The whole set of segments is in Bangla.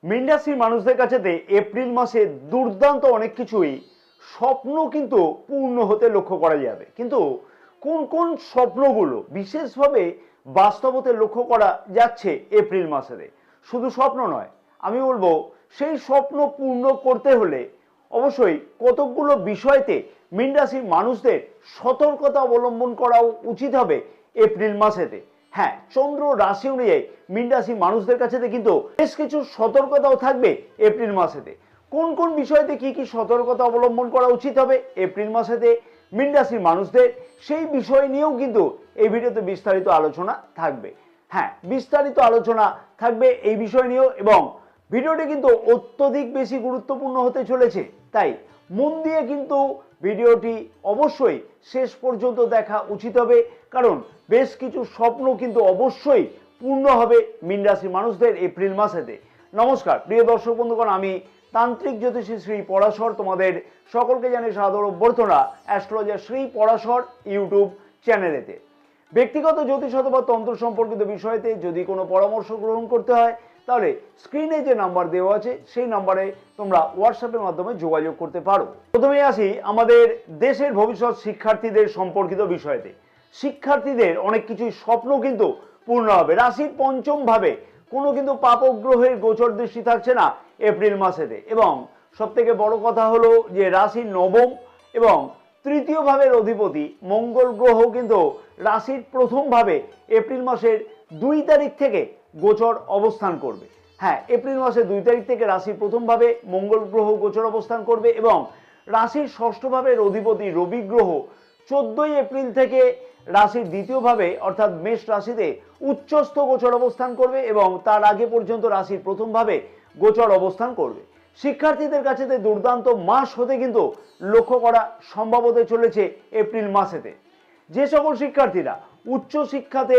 মীন রাশির মানুষদের কাছেতে এপ্রিল মাসে দুর্দান্ত অনেক কিছুই স্বপ্ন কিন্তু পূর্ণ হতে লক্ষ্য করা যাবে। কিন্তু কোন কোন স্বপ্নগুলো বিশেষভাবে বাস্তবতে লক্ষ্য করা যাচ্ছে এপ্রিল মাসে? শুধু স্বপ্ন নয়, আমি বলবো সেই স্বপ্ন পূর্ণ করতে হলে অবশ্যই কতকগুলো বিষয়তে মীন রাশির মানুষদের সতর্কতা অবলম্বন করা উচিত হবে এপ্রিল মাসেতে। হ্যাঁ, চন্দ্র রাশি অনুযায়ী মীন রাশির মানুষদের কাছে কিন্তু বেশ কিছু সতর্কতাও থাকবে এপ্রিল মাসেতে। কোন কোন বিষয়তে কি কি সতর্কতা অবলম্বন করা উচিত হবে এপ্রিল মাসেতে মীন রাশির মানুষদের, সেই বিষয় নিয়েও কিন্তু এই ভিডিওতে বিস্তারিত আলোচনা থাকবে। হ্যাঁ, বিস্তারিত আলোচনা থাকবে এই বিষয় নিয়েও, এবং ভিডিওটি কিন্তু অত্যধিক বেশি গুরুত্বপূর্ণ হতে চলেছে। তাই মন দিয়ে কিন্তু ভিডিওটি অবশ্যই শেষ পর্যন্ত দেখা উচিত হবে, কারণ বেশ কিছু স্বপ্ন কিন্তু অবশ্যই পূর্ণ হবে মীন রাশির মানুষদের এপ্রিল মাসেতে। নমস্কার প্রিয় দর্শক বন্ধুগণ, আমি তান্ত্রিক জ্যোতিষী শ্রী পরাশর তোমাদের সকলকে জানাই সাদর অভ্যর্থনা অ্যাস্ট্রোলজার শ্রী পরাশর ইউটিউব চ্যানেলেতে। ব্যক্তিগত জ্যোতিষ অথবা তন্ত্র সম্পর্কিত বিষয়তে যদি কোনো পরামর্শ গ্রহণ করতে হয় তাহলে স্ক্রিনে যে নাম্বার দেওয়া আছে সেই নাম্বারে তোমরা হোয়াটসঅ্যাপের মাধ্যমে যোগাযোগ করতে পারো। প্রথমে আসি আমাদের দেশের ভবিষ্যৎ শিক্ষার্থীদের সম্পর্কিত বিষয়তে। শিক্ষার্থীদের অনেক কিছুই স্বপ্ন কিন্তু পূর্ণ হবে। রাশির পঞ্চম ভাবে কোনো কিন্তু পাপগ্রহের গোচর দৃষ্টি থাকছে না এপ্রিল মাসেতে, এবং সব থেকে বড় কথা হলো যে রাশির নবম এবং তৃতীয় ভাবের অধিপতি মঙ্গল গ্রহ কিন্তু রাশির প্রথম ভাবে এপ্রিল মাসের 2 তারিখ থেকে গোচর অবস্থান করবে। হ্যাঁ, এপ্রিল মাসের 2 তারিখ থেকে রাশির প্রথম ভাবে মঙ্গল গ্রহ গোচর অবস্থান করবে, এবং রাশির ষষ্ঠ ভাবের অধিপতি রবি গ্রহ 14 এপ্রিল থেকে রাশির দ্বিতীয় ভাবে অর্থাৎ মেষ রাশিতে উচ্চস্থ গোচর অবস্থান করবে, এবং তার আগে পর্যন্ত রাশির প্রথম ভাবে গোচর অবস্থান করবে। শিক্ষার্থীদের কাছে দুর্দান্ত মাস হতে কিন্তু লক্ষ্য করা সম্ভব হতে চলেছে এপ্রিল মাসেতে। যে সকল শিক্ষার্থীরা উচ্চ শিক্ষাতে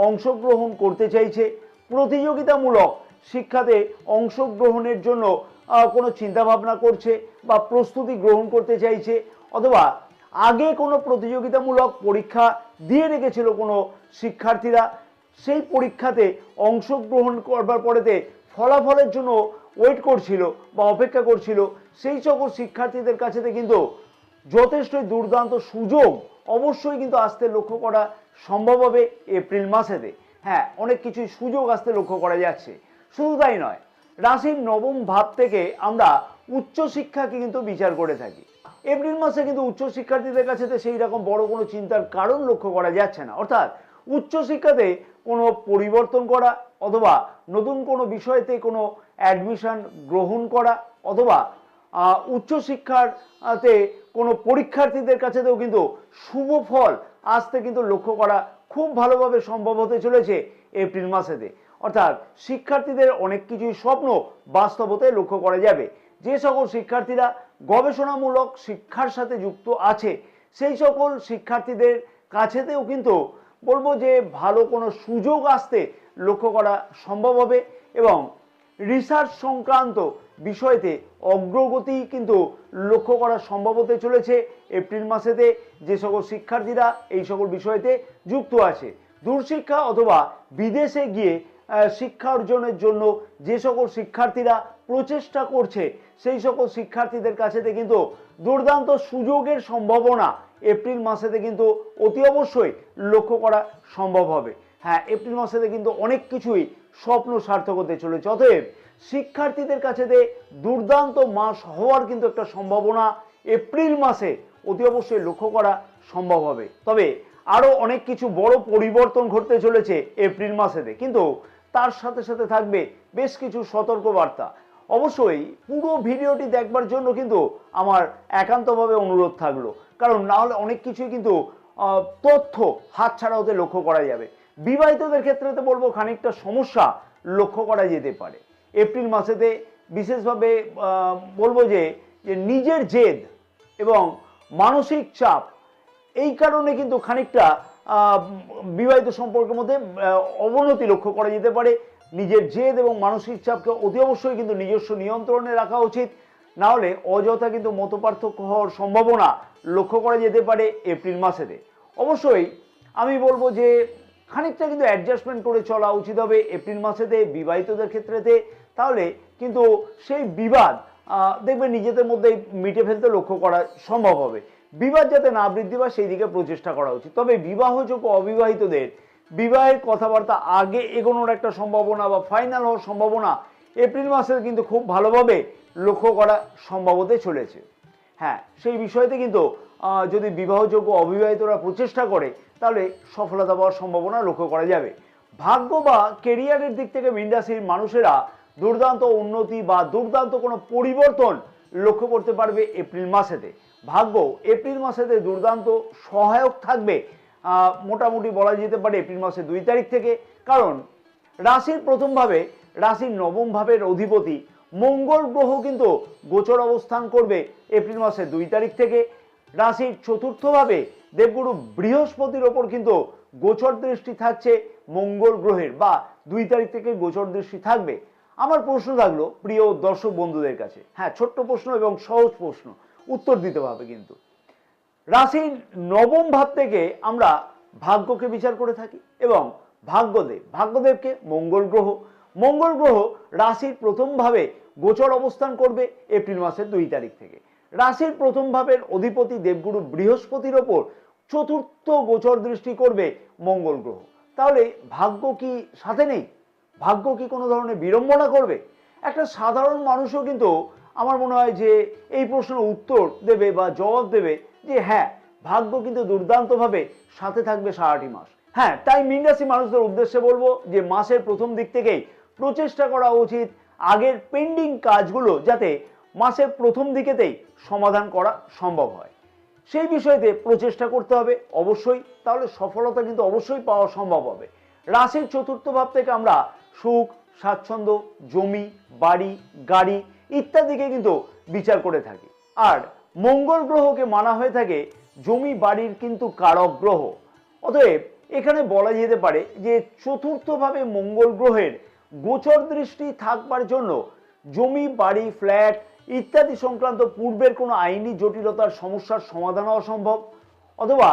অংশগ্রহণ করতে চাইছে, প্রতিযোগিতামূলক শিক্ষাতে অংশগ্রহণের জন্য কোনো চিন্তাভাবনা করছে বা প্রস্তুতি গ্রহণ করতে চাইছে, অথবা আগে কোনো প্রতিযোগিতামূলক পরীক্ষা দিয়ে রেখেছিল কোনো শিক্ষার্থীরা, সেই পরীক্ষাতে অংশগ্রহণ করবার পরেতে ফলাফলের জন্য ওয়েট করছিল বা অপেক্ষা করছিল, সেই সকল শিক্ষার্থীদের কাছে কিন্তু যথেষ্টই দুর্দান্ত সুযোগ অবশ্যই কিন্তু আসতে লক্ষ্য করা সম্ভব হবে এপ্রিল মাসেতে। হ্যাঁ, অনেক কিছুই সুযোগ আসতে লক্ষ্য করা যাচ্ছে। শুধু তাই নয়, রাশির নবম ভাব থেকে আমরা উচ্চশিক্ষাকে কিন্তু বিচার করে থাকি। এপ্রিল মাসে কিন্তু উচ্চশিক্ষার্থীদের কাছে সেই রকম বড় কোনো চিন্তার কারণ লক্ষ্য করা যাচ্ছে না। অর্থাৎ উচ্চশিক্ষাতে কোনো পরিবর্তন করা, অথবা নতুন কোনো বিষয়তে কোনো অ্যাডমিশন গ্রহণ করা, অথবা উচ্চশিক্ষাতে কোনো পরীক্ষার্থীদের কাছেও কিন্তু শুভ ফল আসতে কিন্তু লক্ষ্য করা খুব ভালোভাবে সম্ভব হতে চলেছে এপ্রিল মাসেতে। অর্থাৎ শিক্ষার্থীদের অনেক কিছুই স্বপ্ন বাস্তব হতে লক্ষ্য করা যাবে। যে সকল শিক্ষার্থীরা গবেষণামূলক শিক্ষার সাথে যুক্ত আছে সেই সকল শিক্ষার্থীদের কাছেতেও কিন্তু বলবো যে ভালো কোনো সুযোগ আসতে লক্ষ্য করা সম্ভব হবে, এবং রিসার্চ সংক্রান্ত বিষয়তে অগ্রগতি কিন্তু লক্ষ্য করা সম্ভব হতে চলেছে এপ্রিল মাসেতে। যে সকল শিক্ষার্থীরা এই সকল বিষয়তে যুক্ত আছে, দূরশিক্ষা অথবা বিদেশে গিয়ে শিক্ষা অর্জনের জন্য যে সকল শিক্ষার্থীরা প্রচেষ্টা করছে সেই সকল শিক্ষার্থীদের কাছেতে কিন্তু দুর্দান্ত সুযোগের সম্ভাবনা এপ্রিল মাসেতে কিন্তু অতি অবশ্যই লক্ষ্য করা সম্ভব হবে। হ্যাঁ, এপ্রিল মাসেতে কিন্তু অনেক কিছুই স্বপ্ন সার্থক হতে চলেছে। অতএব শিক্ষার্থীদের কাছে দুর্দান্ত মাস হওয়ার কিন্তু একটা সম্ভাবনা এপ্রিল মাসে অতি অবশ্যই লক্ষ্য করা সম্ভব হবে। তবে আরও অনেক কিছু বড় পরিবর্তন ঘটতে চলেছে এপ্রিল মাসেতে, কিন্তু তার সাথে সাথে থাকবে বেশ কিছু সতর্কবার্তা। অবশ্যই পুরো ভিডিওটি দেখবার জন্য কিন্তু আমার একান্তভাবে অনুরোধ থাকলো, কারণ না হলে অনেক কিছুই কিন্তু তথ্য হাতছাড়া হতে লক্ষ্য করা যাবে। বিবাহিতদের ক্ষেত্রে তো বলবো খানিকটা সমস্যা লক্ষ্য করা যেতে পারে এপ্রিল মাসেতে। বিশেষভাবে বলবো যে নিজের জেদ এবং মানসিক চাপ, এই কারণে কিন্তু খানিকটা বিবাহিত সম্পর্কের মধ্যে অবনতি লক্ষ্য করা যেতে পারে। নিজের জেদ এবং মানসিক চাপকে অতি অবশ্যই কিন্তু নিজস্ব নিয়ন্ত্রণে রাখা উচিত, না হলে অযথা কিন্তু মতপার্থক্য হওয়ার সম্ভাবনা লক্ষ্য করা যেতে পারে এপ্রিল মাসেতে। অবশ্যই আমি বলবো যে খানিকটা কিন্তু অ্যাডজাস্টমেন্ট করে চলা উচিত হবে এপ্রিল মাসেতে বিবাহিতদের ক্ষেত্রেতে, তাহলে কিন্তু সেই বিবাদ দেখবে নিজেদের মধ্যে মিটে ফেলতে লক্ষ্য করা সম্ভব হবে। বিবাদ যাতে না বৃদ্ধি পায় সেই দিকে প্রচেষ্টা করা উচিত। তবে বিবাহযোগ্য অবিবাহিতদের বিবাহের কথাবার্তা আগে এগোনোর একটা সম্ভাবনা বা ফাইনাল হওয়ার সম্ভাবনা এপ্রিল মাসে কিন্তু খুব ভালোভাবে লক্ষ্য করা সম্ভব হতে চলেছে। হ্যাঁ, সেই বিষয়তে কিন্তু যদি বিবাহযোগ্য অবিবাহিতরা প্রচেষ্টা করে তাহলে সফলতা পাওয়ার সম্ভাবনা লক্ষ্য করা যাবে। ভাগ্য বা কেরিয়ারের দিক থেকে মীন রাশির মানুষেরা দুর্দান্ত উন্নতি বা দুর্দান্ত কোনো পরিবর্তন লক্ষ্য করতে পারবে এপ্রিল মাসেতে। ভাগ্য এপ্রিল মাসেতে দুর্দান্ত সহায়ক থাকবে মোটামুটি বলা যেতে পারে এপ্রিল মাসের 2 তারিখ থেকে। কারণ রাশির প্রথমভাবে রাশির নবম ভাবের অধিপতি মঙ্গল গ্রহ কিন্তু গোচর অবস্থান করবে এপ্রিল মাসের 2 তারিখ থেকে। রাশির চতুর্থভাবে দেবগুরু বৃহস্পতির ওপর কিন্তু গোচর দৃষ্টি থাকছে মঙ্গল গ্রহের, বা 2 তারিখ থেকে গোচর দৃষ্টি থাকবে। আমার প্রশ্ন থাকলো প্রিয় দর্শক বন্ধুদের কাছে, হ্যাঁ ছোট্ট প্রশ্ন এবং সহজ প্রশ্ন, উত্তর দিতে হবে কিন্তু। রাশির নবম ভাব থেকে আমরা ভাগ্যকে বিচার করে থাকি এবং ভাগ্যদেবকে মঙ্গল গ্রহ। মঙ্গল গ্রহ রাশির প্রথম ভাবে গোচর অবস্থান করবে এপ্রিল মাসের 2 তারিখ থেকে। রাশির প্রথম ভাবের অধিপতি দেবগুরু বৃহস্পতির ওপর চতুর্থ গোচর দৃষ্টি করবে মঙ্গল গ্রহ। তাহলে ভাগ্য কি সাথে নেই? ভাগ্য কি কোনো ধরনের বিড়ম্বনা করবে? একটা সাধারণ মানুষও কিন্তু আমার মনে হয় যে এই প্রশ্নের উত্তর দেবে বা জবাব দেবে যে হ্যাঁ, ভাগ্য কিন্তু দুর্দান্তভাবে সাথে থাকবে সারাটি মাস। হ্যাঁ, তাই মীন রাশি মানুষদের উদ্দেশ্যে বলবো যে মাসের প্রথম দিক থেকেই প্রচেষ্টা করা উচিত আগের পেন্ডিং কাজগুলো যাতে মাসের প্রথম দিকেতেই সমাধান করা সম্ভব হয়, সেই বিষয়তে প্রচেষ্টা করতে হবে অবশ্যই। তাহলে সফলতা কিন্তু অবশ্যই পাওয়া সম্ভব হবে। রাশির চতুর্থ ভাব থেকে আমরা সুখ, স্বাচ্ছন্দ্য, জমি, বাড়ি, গাড়ি ইত্যাদিকে কিন্তু বিচার করে থাকি। আর মঙ্গল গ্রহকে মানা হয়ে থাকে জমি বাড়ির কিন্তু কারক গ্রহ। অতএব এখানে বলা যেতে পারে যে চতুর্থভাবে মঙ্গল গ্রহের গোচর দৃষ্টি থাকবার জন্য জমি, বাড়ি, ফ্ল্যাট ইত্যাদি সংক্রান্ত পূর্বের কোনো আইনি জটিলতার সমস্যার সমাধান হওয়া সম্ভব, অথবা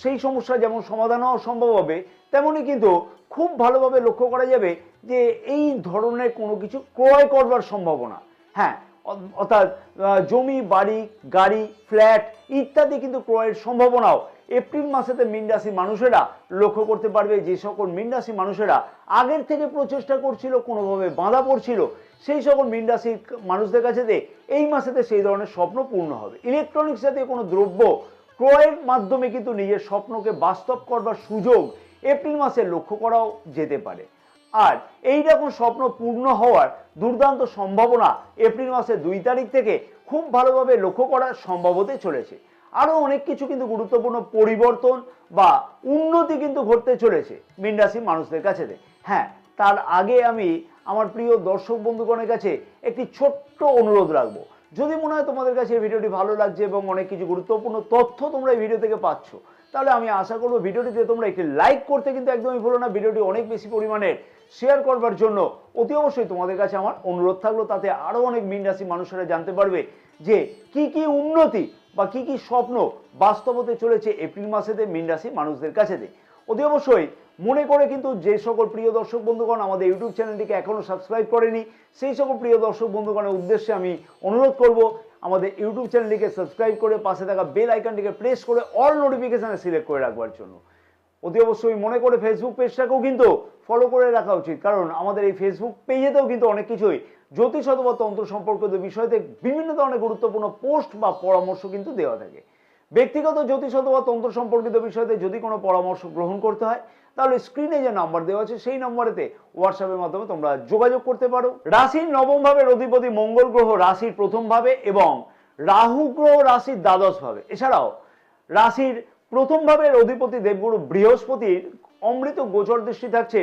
সেই সমস্যা যেমন সমাধান হওয়া সম্ভব হবে তেমনি কিন্তু খুব ভালোভাবে লক্ষ্য করা যাবে যে এই ধরনের কোনো কিছু ক্রয় করবার সম্ভাবনা। হ্যাঁ, অর্থাৎ জমি, বাড়ি, গাড়ি, ফ্ল্যাট ইত্যাদি কিন্তু ক্রয়ের সম্ভাবনাও এপ্রিল মাসেতে মীন রাশি মানুষেরা লক্ষ্য করতে পারবে। যে সকল মীন রাশি মানুষেরা আগের থেকে প্রচেষ্টা করছিল, কোনোভাবে বাধা পড়ছিল, সেই সকল মীন রাশির মানুষদের কাছে এই মাসেতে সেই ধরনের স্বপ্ন পূর্ণ হবে। ইলেকট্রনিক্স জাতীয় কোনো দ্রব্য ক্রয়ের মাধ্যমে কিন্তু নিজের স্বপ্নকে বাস্তব করবার সুযোগ এপ্রিল মাসে লক্ষ্য করাও যেতে পারে। আর এই রকম স্বপ্ন পূর্ণ হওয়ার দুর্দান্ত সম্ভাবনা এপ্রিল মাসের 2 তারিখ থেকে খুব ভালোভাবে লক্ষ্য করা সম্ভব হতে চলেছে। আরো অনেক কিছু কিন্তু গুরুত্বপূর্ণ পরিবর্তন বা উন্নতি কিন্তু ঘটতে চলেছে মীন রাশির মানুষদের কাছে। হ্যাঁ, তার আগে আমি আমার প্রিয় দর্শক বন্ধুগণের কাছে একটি ছোট্ট অনুরোধ রাখবো। যদি মনে হয় তোমাদের কাছে এই ভিডিওটি ভালো লাগছে এবং অনেক কিছু গুরুত্বপূর্ণ তথ্য তোমরা এই ভিডিও থেকে পাচ্ছ, তাহলে আমি আশা করবো ভিডিওটিতে তোমরা একটি লাইক করতে কিন্তু একদমই ভুলো না। ভিডিওটি অনেক বেশি পরিমাণে শেয়ার করবার জন্য অতি অবশ্যই তোমাদের কাছে আমার অনুরোধ থাকলো, তাতে আরো অনেক মীন রাশি মানুষেরা জানতে পারবে যে কি কি উন্নতি বা কি কি স্বপ্ন বাস্তব হতে চলেছে এপ্রিল মাসেতে মীন রাশি মানুষদের কাছে। অতি অবশ্যই মনে করে কিন্তু যে সকল প্রিয় দর্শক বন্ধুগণ আমাদের ইউটিউব চ্যানেলটিকে এখনো সাবস্ক্রাইব করেনি, সেই সকল প্রিয় দর্শক বন্ধুগণের উদ্দেশ্যে আমি অনুরোধ করব আমাদের ইউটিউব চ্যানেলটিকে সাবস্ক্রাইব করে পাশে থাকা বেল আইকনটিকে প্রেস করে অল নোটিফিকেশনে সিলেক্ট করে রাখবার জন্য। অতি অবশ্যই মনে করে ফেসবুক পেজটাকেও কিন্তু ফলো করে রাখা উচিত, কারণ আমাদের এই ফেসবুক পেজেতেও কিন্তু অনেক কিছুই জ্যোতিষ অথবা তন্ত্র সম্পর্কিত বিষয়তে বিভিন্ন ধরনের গুরুত্বপূর্ণ পোস্ট বা পরামর্শ কিন্তু দেওয়া থাকে। ব্যক্তিগত জ্যোতিষ অথবা তন্ত্র সম্পর্কিত বিষয়তে যদি কোনো পরামর্শ গ্রহণ করতে হয় তাহলে স্ক্রিনে যে নাম্বার দেওয়া আছে সেই নম্বরেতে হোয়াটসঅ্যাপের মাধ্যমে তোমরা যোগাযোগ করতে পারো। রাশির নবম ভাবের অধিপতি মঙ্গল গ্রহ রাশির প্রথম ভাবে এবং রাহু গ্রহ রাশির দ্বাদশ ভাবে, এছাড়াও রাশির প্রথম ভাবের অধিপতি দেবগুরু বৃহস্পতির অমৃত গোচর দৃষ্টি থাকছে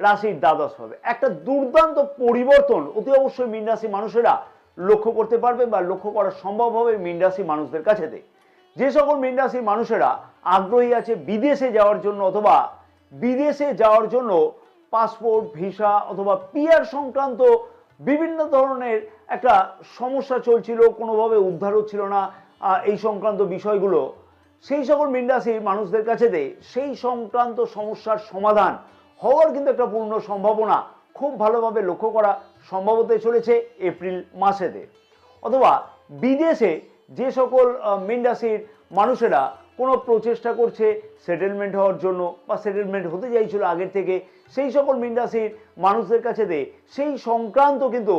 রাশির দ্বাদশ ভাবে। একটা দুর্দান্ত পরিবর্তন অতি অবশ্যই মীন রাশি মানুষেরা লক্ষ্য করতে পারবে বা লক্ষ্য করা সম্ভব হবে মীন রাশি মানুষদের কাছে। যে সকল মীন রাশির মানুষেরা আগ্রহী আছে বিদেশে যাওয়ার জন্য অথবা বিদেশে যাওয়ার জন্য পাসপোর্ট, ভিসা অথবা পিআর সংক্রান্ত বিভিন্ন ধরনের একটা সমস্যা চলছিল, কোনোভাবে উদ্ধার হচ্ছিল না এই সংক্রান্ত বিষয়গুলো, সেই সকল মীন রাশির মানুষদের কাছে সেই সংক্রান্ত সমস্যার সমাধান হওয়ার কিন্তু একটা পূর্ণ সম্ভাবনা খুব ভালোভাবে লক্ষ্য করা সম্ভব হতে চলেছে এপ্রিল মাসেতে। অথবা বিদেশে যে সকল মীন রাশির মানুষেরা কোনো প্রচেষ্টা করছে সেটেলমেন্ট হওয়ার জন্য বা সেটেলমেন্ট হতে চাইছিল আগের থেকে, সেই সকল মীন রাশির মানুষদের কাছে সেই সংক্রান্ত কিন্তু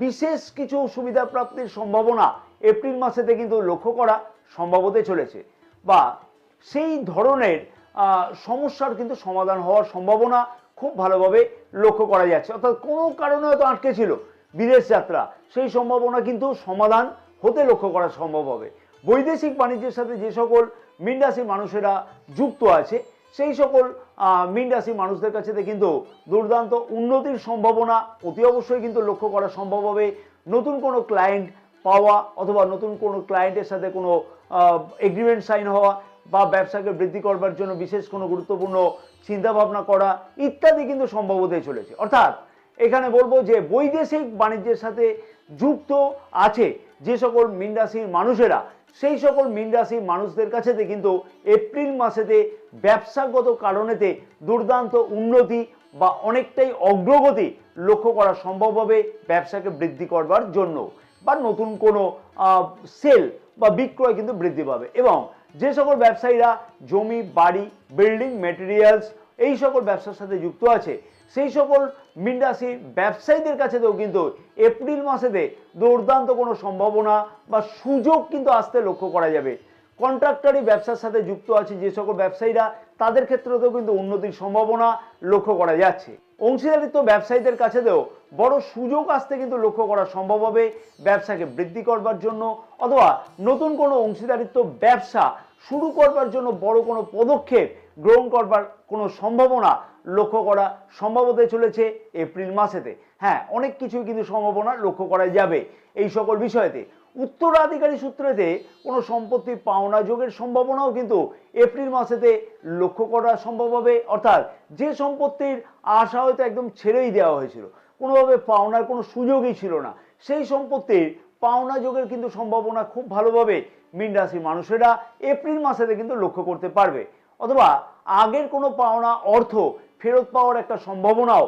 বিশেষ কিছু সুবিধা প্রাপ্তির সম্ভাবনা এপ্রিল মাসেতে কিন্তু লক্ষ্য করা সম্ভব হতে চলেছে, বা সেই ধরনের সমস্যার কিন্তু সমাধান হওয়ার সম্ভাবনা খুব ভালোভাবে লক্ষ্য করা যাচ্ছে। অর্থাৎ কোনো কারণে হয়তো আটকে ছিল বিদেশ যাত্রা, সেই সম্ভাবনা কিন্তু সমাধান হতে লক্ষ্য করা সম্ভব হবে। বৈদেশিক বাণিজ্যের সাথে যে সকল মীন রাশির মানুষেরা যুক্ত আছে সেই সকল মীন রাশির মানুষদের কাছে কিন্তু দুর্দান্ত উন্নতির সম্ভাবনা অতি অবশ্যই কিন্তু লক্ষ্য করা সম্ভব হবে। নতুন কোনো ক্লায়েন্ট পাওয়া অথবা নতুন কোনো ক্লায়েন্টের সাথে কোনো এগ্রিমেন্ট সাইন হওয়া বা ব্যবসাকে বৃদ্ধি করবার জন্য বিশেষ কোনো গুরুত্বপূর্ণ চিন্তাভাবনা করা ইত্যাদি কিন্তু সম্ভব হতে চলেছে। অর্থাৎ এখানে বলবো যে বৈদেশিক বাণিজ্যের সাথে যুক্ত আছে যে সকল মীন রাশির মানুষেরা, সেই সকল মীন রাশির মানুষদের কাছে কিন্তু এপ্রিল মাসেতে ব্যবসাগত কারণেতে দুর্দান্ত উন্নতি বা অনেকটাই অগ্রগতি লক্ষ্য করা সম্ভব হবে ব্যবসাকে বৃদ্ধি করবার জন্য, বা নতুন কোনো সেল বা বিক্রয় কিন্তু বৃদ্ধি পাবে। এবং যে সকল ব্যবসায়ীরা জমি বাড়ি বিল্ডিং মেটেরিয়ালস এই সকল ব্যবসার সাথে যুক্ত আছে সেই সকল মীন রাশির ব্যবসায়ীদের কাছেও কিন্তু এপ্রিল মাসেতে দুর্দান্ত কোনো সম্ভাবনা বা সুযোগ কিন্তু আসতে লক্ষ্য করা যাবে। কন্ট্রাক্টরি ব্যবসার সাথে যুক্ত আছে যে সকল ব্যবসায়ীরা তাদের ক্ষেত্রেও কিন্তু উন্নতির সম্ভাবনা লক্ষ্য করা যাচ্ছে। অংশীদারিত্ব ব্যবসায়ীদের কাছেও বড় সুযোগ আসতে কিন্তু লক্ষ্য করা সম্ভব হবে ব্যবসাকে বৃদ্ধি করবার জন্য, অথবা নতুন কোনো অংশীদারিত্ব ব্যবসা শুরু করবার জন্য বড় কোনো পদক্ষেপ গ্রহণ করবার কোনো সম্ভাবনা লক্ষ্য করা সম্ভব হতে চলেছে এপ্রিল মাসেতে। হ্যাঁ, অনেক কিছুই কিন্তু সম্ভাবনা লক্ষ্য করা যাবে এই সকল বিষয়েতে। উত্তরাধিকারী সূত্রেতে কোনো সম্পত্তি পাওনা যোগের সম্ভাবনাও কিন্তু এপ্রিল মাসেতে লক্ষ্য করা সম্ভব হবে। অর্থাৎ যে সম্পত্তির আশা হয়তো একদম ছেড়েই দেওয়া হয়েছিল, কোনোভাবে পাওনার কোনো সুযোগই ছিল না, সেই সম্পত্তির পাওনা যোগের কিন্তু সম্ভাবনা খুব ভালোভাবে মীন রাশির মানুষেরা এপ্রিল মাসেতে কিন্তু লক্ষ্য করতে পারবে। অথবা আগের কোনো পাওনা অর্থ ফেরত পাওয়ার একটা সম্ভাবনাও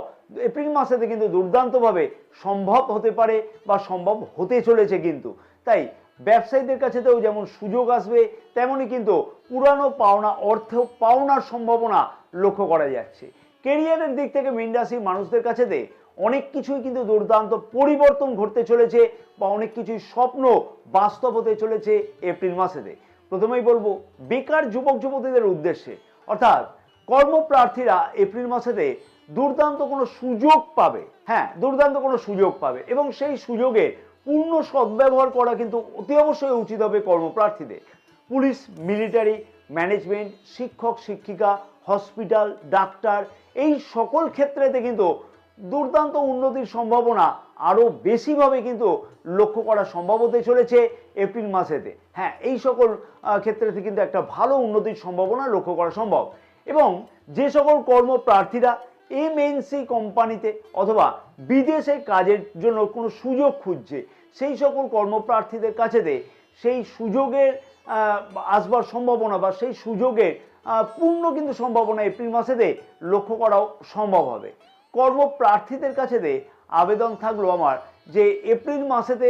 এপ্রিল মাসেতে কিন্তু দুর্দান্তভাবে সম্ভব হতে পারে বা সম্ভব হতে চলেছে কিন্তু। তাই ব্যবসায়ীদের কাছেতেও যেমন সুযোগ আসবে তেমনই কিন্তু পুরানো পাওনা অর্থ পাওনার সম্ভাবনা লক্ষ্য করা যাচ্ছে। কেরিয়ারের দিক থেকে মীন রাশির মানুষদের কাছেতে অনেক কিছুই কিন্তু দুর্দান্ত পরিবর্তন ঘটতে চলেছে বা অনেক কিছুই স্বপ্ন বাস্তব হতে চলেছে এপ্রিল মাসেতে। প্রথমেই বলবো বেকার যুবক যুবতীদের উদ্দেশ্যে, অর্থাৎ কর্মপ্রার্থীরা এপ্রিল মাসেতে দুর্দান্ত কোনো সুযোগ পাবে। হ্যাঁ, দুর্দান্ত কোনো সুযোগ পাবে এবং সেই সুযোগে পূর্ণ সদ্ব্যবহার করা কিন্তু অতি অবশ্যই উচিত হবে কর্মপ্রার্থীদের। পুলিশ মিলিটারি ম্যানেজমেন্ট শিক্ষক শিক্ষিকা হসপিটাল ডাক্তার এই সকল ক্ষেত্রেতে কিন্তু দুর্দান্ত উন্নতির সম্ভাবনা আরও বেশিভাবে কিন্তু লক্ষ্য করা সম্ভব হতে চলেছে এপ্রিল মাসেতে। হ্যাঁ, এই সকল ক্ষেত্রেতে কিন্তু একটা ভালো উন্নতির সম্ভাবনা লক্ষ্য করা সম্ভব। এবং যে সকল কর্মপ্রার্থীরা এমএনসি কোম্পানিতে অথবা বিদেশে কাজের জন্য কোনো সুযোগ খুঁজছে সেই সকল কর্মপ্রার্থীদের কাছেতে সেই সুযোগের আসবার সম্ভাবনা বা সেই সুযোগের পূর্ণ কিন্তু সম্ভাবনা এপ্রিল মাসেতে লক্ষ্য করাও সম্ভব হবে। কর্মপ্রার্থীদের কাছেতে আবেদন থাকলো আমার যে এপ্রিল মাসেতে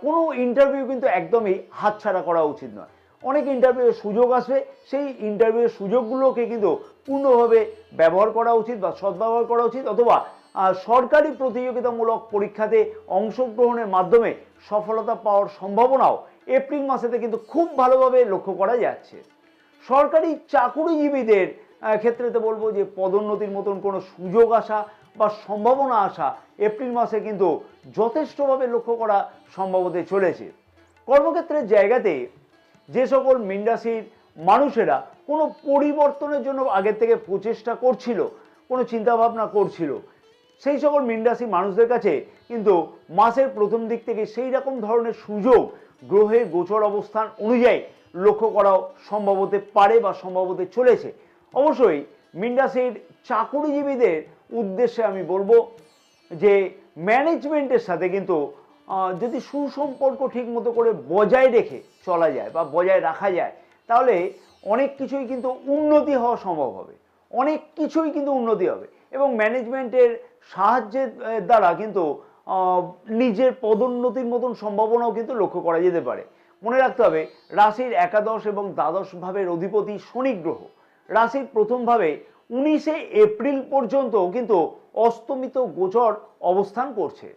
কোনো ইন্টারভিউ কিন্তু একদমই হাতছাড়া করা উচিত নয়। অনেক ইন্টারভিউয়ের সুযোগ আসবে, সেই ইন্টারভিউয়ের সুযোগগুলোকে কিন্তু পূর্ণভাবে ব্যবহার করা উচিত বা সদ্ব্যবহার করা উচিত, অথবা সরকারি প্রতিযোগিতামূলক পরীক্ষাতে অংশগ্রহণের মাধ্যমে সফলতা পাওয়ার সম্ভাবনাও এপ্রিল মাসেতে কিন্তু খুব ভালোভাবে লক্ষ্য করা যাচ্ছে। সরকারি চাকুরিজীবীদের ক্ষেত্রেতে বলবো যে পদোন্নতির মতন কোনো সুযোগ আসা বা সম্ভাবনা আসা এপ্রিল মাসে কিন্তু যথেষ্টভাবে লক্ষ্য করা সম্ভব হতে চলেছে। কর্মক্ষেত্রের জায়গাতে যে সকল মীন রাশির মানুষেরা কোনো পরিবর্তনের জন্য আগের থেকে প্রচেষ্টা করছিল, কোনো চিন্তাভাবনা করছিল, সেই সকল মীন রাশির মানুষদের কাছে কিন্তু মাসের প্রথম দিক থেকে সেই রকম ধরনের সুযোগ গ্রহের গোচর অবস্থান অনুযায়ী লক্ষ্য করাও সম্ভব হতে পারে বা সম্ভব হতে চলেছে। অবশ্যই মীন রাশির চাকুরিজীবীদের উদ্দেশ্যে আমি বলবো যে ম্যানেজমেন্টের সাথে কিন্তু যদি সুসম্পর্ক ঠিক মতো করে বজায় রেখে চলা যায় বা বজায় রাখা যায় তাহলে অনেক কিছুই কিন্তু উন্নতি হওয়া সম্ভব হবে, অনেক কিছুই কিন্তু উন্নতি হবে। এবং ম্যানেজমেন্টের সাহায্যের দ্বারা কিন্তু নিজের পদোন্নতির মতন সম্ভাবনাও কিন্তু লক্ষ্য করা যেতে পারে। মনে রাখতে হবে রাশির একাদশ এবং দ্বাদশ ভাবের অধিপতি শনি গ্রহ রাশির প্রথম ভাবে 19শে এপ্রিল পর্যন্ত কিন্তু অস্তমিত গোচর অবস্থান করছে।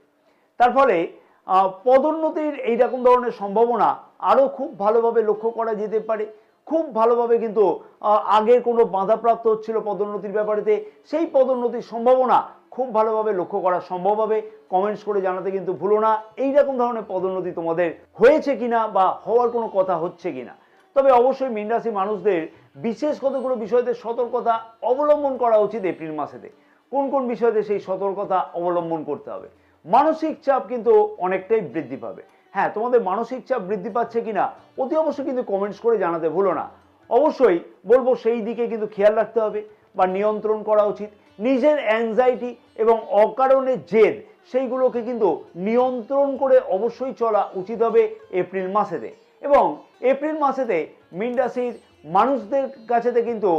তার ফলে পদোন্নতির এইরকম ধরনের সম্ভাবনা আরও খুব ভালোভাবে লক্ষ্য করা যেতে পারে। খুব ভালোভাবে কিন্তু আগের কোনো বাধাপ্রাপ্ত হচ্ছিল পদোন্নতির ব্যাপারেতে, সেই পদোন্নতির সম্ভাবনা খুব ভালোভাবে লক্ষ্য করা সম্ভব হবে। কমেন্টস করে জানাতে কিন্তু ভুলো না এইরকম ধরনের পদোন্নতি তোমাদের হয়েছে কিনা বা হওয়ার কোনো কথা হচ্ছে কিনা। তবে অবশ্যই মীন রাশি মানুষদের বিশেষ কতগুলো বিষয়তে সতর্কতা অবলম্বন করা উচিত এপ্রিল মাসেতে। কোন কোন বিষয়তে সেই সতর্কতা অবলম্বন করতে হবে? মানসিক চাপ কিন্তু অনেকটাই বৃদ্ধি পাবে। হ্যাঁ, তোমাদের মানসিক চাপ বৃদ্ধি পাচ্ছে কিনা অতি অবশ্যই কিন্তু কমেন্টস করে জানাতে ভুলো না। অবশ্যই বলবো সেই দিকে কিন্তু খেয়াল রাখতে হবে বা নিয়ন্ত্রণ করা উচিত। নিজের অ্যাংজাইটি এবং অকারণে জেদ সেইগুলোকে কিন্তু নিয়ন্ত্রণ করে অবশ্যই চলা উচিত হবে এপ্রিল মাসেতে। এবং এপ্রিল মাসেতে মীন রাশির মানুষদের কাছেতে কিন্তু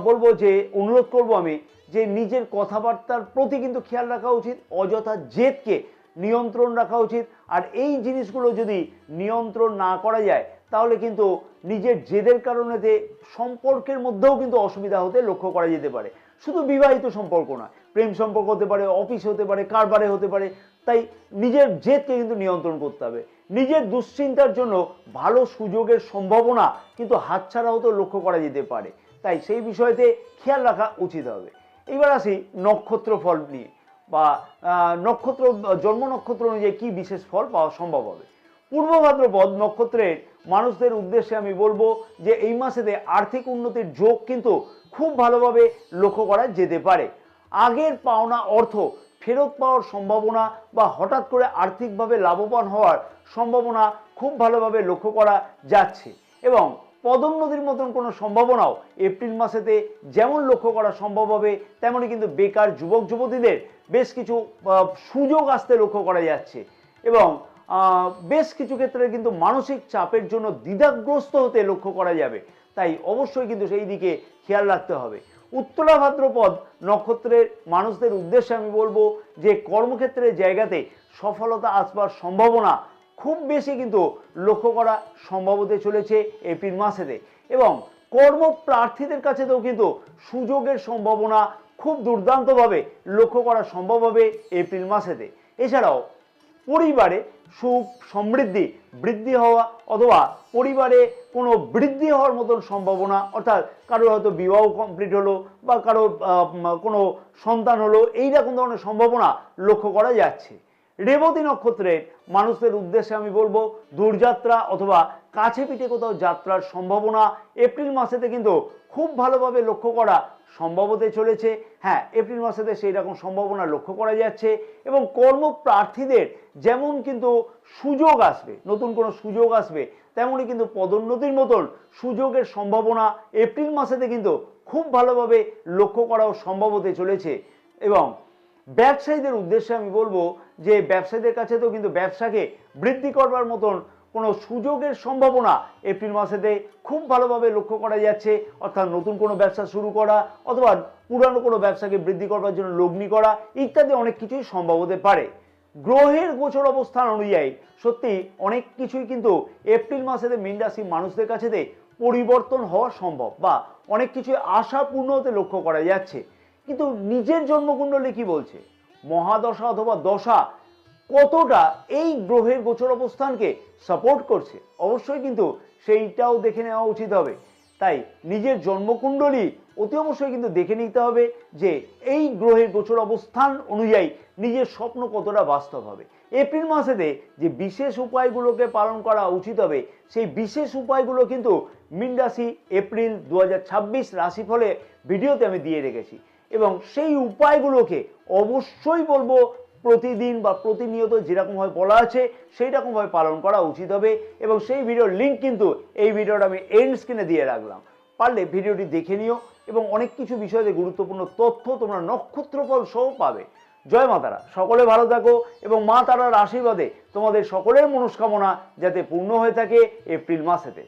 বলবো যে অনুরোধ করব আমি যে নিজের কথাবার্তার প্রতি কিন্তু খেয়াল রাখা উচিত, অযথা জেদকে নিয়ন্ত্রণ রাখা উচিত। আর এই জিনিসগুলো যদি নিয়ন্ত্রণ না করা যায় তাহলে কিন্তু নিজের জেদের কারণেতে সম্পর্কের মধ্যেও কিন্তু অসুবিধা হতে লক্ষ্য করা যেতে পারে। শুধু বিবাহিত সম্পর্ক নয়, প্রেম সম্পর্ক হতে পারে, অফিস হতে পারে, কারবারে হতে পারে। তাই নিজের জেদকে কিন্তু নিয়ন্ত্রণ করতে হবে। নিজের দুশ্চিন্তার জন্য ভালো সুযোগের সম্ভাবনা কিন্তু হাতছাড়া হতে লক্ষ্য করা যেতে পারে। তাই সেই বিষয়তে খেয়াল রাখা উচিত হবে। এইবার আসি নক্ষত্র ফল নিয়ে বা নক্ষত্র জন্ম নক্ষত্র অনুযায়ী কি বিশেষ ফল পাওয়া সম্ভব হবে। পূর্ব ভাদ্রপদ নক্ষত্রের মানুষদের উদ্দেশ্যে আমি বলবো যে এই মাসেতে আর্থিক উন্নতির যোগ কিন্তু খুব ভালোভাবে লক্ষ্য করা যেতে পারে। আগের পাওনা অর্থ ফেরত পাওয়ার সম্ভাবনা বা হঠাৎ করে আর্থিকভাবে লাভবান হওয়ার সম্ভাবনা খুব ভালোভাবে লক্ষ্য করা যাচ্ছে। এবং পদোন্নতির মতন কোনো সম্ভাবনাও এপ্রিল মাসেতে যেমন লক্ষ্য করা সম্ভব হবে, তেমনই কিন্তু বেকার যুবক যুবতীদের বেশ কিছু সুযোগ আসতে লক্ষ্য করা যাচ্ছে। এবং বেশ কিছু ক্ষেত্রে কিন্তু মানসিক চাপের জন্য দ্বিধাগ্রস্ত হতে লক্ষ্য করা যাবে। তাই অবশ্যই কিন্তু সেই দিকে খেয়াল রাখতে হবে। উত্তরা ভাদ্রপদ নক্ষত্রের মানুষদের উদ্দেশ্যে আমি বলবো যে কর্মক্ষেত্রের জায়গাতে সফলতা আসবার সম্ভাবনা খুব বেশি কিন্তু লক্ষ্য করা সম্ভব হতে চলেছে এপ্রিল মাসেতে। এবং কর্মপ্রার্থীদের কাছেতেও কিন্তু সুযোগের সম্ভাবনা খুব দুর্দান্তভাবে লক্ষ্য করা সম্ভব হবে এপ্রিল মাসেতে। এছাড়াও পরিবারে সুখ সমৃদ্ধি বৃদ্ধি হওয়া অথবা পরিবারে কোনো বৃদ্ধি হওয়ার মতন সম্ভাবনা, অর্থাৎ কারোর হয়তো বিবাহ কমপ্লিট হলো বা কারোর কোনো সন্তান হলো, এইরকম ধরনের সম্ভাবনা লক্ষ্য করা যাচ্ছে। রেবতী নক্ষত্রের মানুষদের উদ্দেশ্যে আমি বলবো দূরযাত্রা অথবা কাছে পিঠে কোথাও যাত্রার সম্ভাবনা এপ্রিল মাসেতে কিন্তু খুব ভালোভাবে লক্ষ্য করা সম্ভব হতে চলেছে। হ্যাঁ, এপ্রিল মাসেতে সেই রকম সম্ভাবনা লক্ষ্য করা যাচ্ছে। এবং কর্মপ্রার্থীদের যেমন কিন্তু সুযোগ আসবে, নতুন কোনো সুযোগ আসবে, তেমনই কিন্তু পদোন্নতির মতন সুযোগের সম্ভাবনা এপ্রিল মাসেতে কিন্তু খুব ভালোভাবে লক্ষ্য করাও সম্ভব হতে চলেছে। এবং ব্যবসায়ীদের উদ্দেশ্যে আমি বলবো যে ব্যবসায়ীদের কাছে তো কিন্তু ব্যবসাকে বৃদ্ধি করবার মতন কোনো সুযোগের সম্ভাবনা এপ্রিল মাসেতে খুব ভালোভাবে লক্ষ্য করা যাচ্ছে। অর্থাৎ নতুন কোনো ব্যবসা শুরু করা অথবা পুরানো কোনো ব্যবসাকে বৃদ্ধি করবার জন্য লগ্নি করা ইত্যাদি অনেক কিছুই সম্ভব হতে পারে। গ্রহের গোচর অবস্থান অনুযায়ী সত্যি অনেক কিছুই কিন্তু এপ্রিল মাসেতে মীন রাশি মানুষদের কাছেতে পরিবর্তন হওয়া সম্ভব বা অনেক কিছুই আশাপূর্ণ হতে লক্ষ্য করা যাচ্ছে। কিন্তু নিজের জন্মকুণ্ডলী কি বলছে, মহাদশা অথবা দশা কতটা এই গ্রহের গোচর অবস্থানকে সাপোর্ট করছে, অবশ্যই কিন্তু সেইটাও দেখে নেওয়া উচিত হবে। তাই নিজের জন্মকুণ্ডলী অতি অবশ্যই কিন্তু দেখে নিতে হবে যে এই গ্রহের গোচর অবস্থান অনুযায়ী নিজের স্বপ্ন কতটা বাস্তব হবে। এপ্রিল মাসেতে যে বিশেষ উপায়গুলোকে পালন করা উচিত হবে সেই বিশেষ উপায়গুলো কিন্তু মীন রাশি এপ্রিল 2026 রাশিফলে ভিডিওতে আমি দিয়ে রেখেছি। এবং সেই উপায়গুলোকে অবশ্যই বলবো প্রতিদিন বা প্রতিনিয়ত যেরকমভাবে বলা আছে সেই রকমভাবে পালন করা উচিত হবে। এবং সেই ভিডিওর লিঙ্ক কিন্তু এই ভিডিওটা আমি এন্ড স্ক্রিনে দিয়ে রাখলাম, পারলে ভিডিওটি দেখে নিও। এবং অনেক কিছু বিষয়ে গুরুত্বপূর্ণ তথ্য তোমরা নক্ষত্রফল সহ পাবে। জয় মা তারা, সকলে ভালো থাকো এবং মা তারার আশীর্বাদে তোমাদের সকলের মনস্কামনা যাতে পূর্ণ হয়ে থাকে এপ্রিল মাসেতে।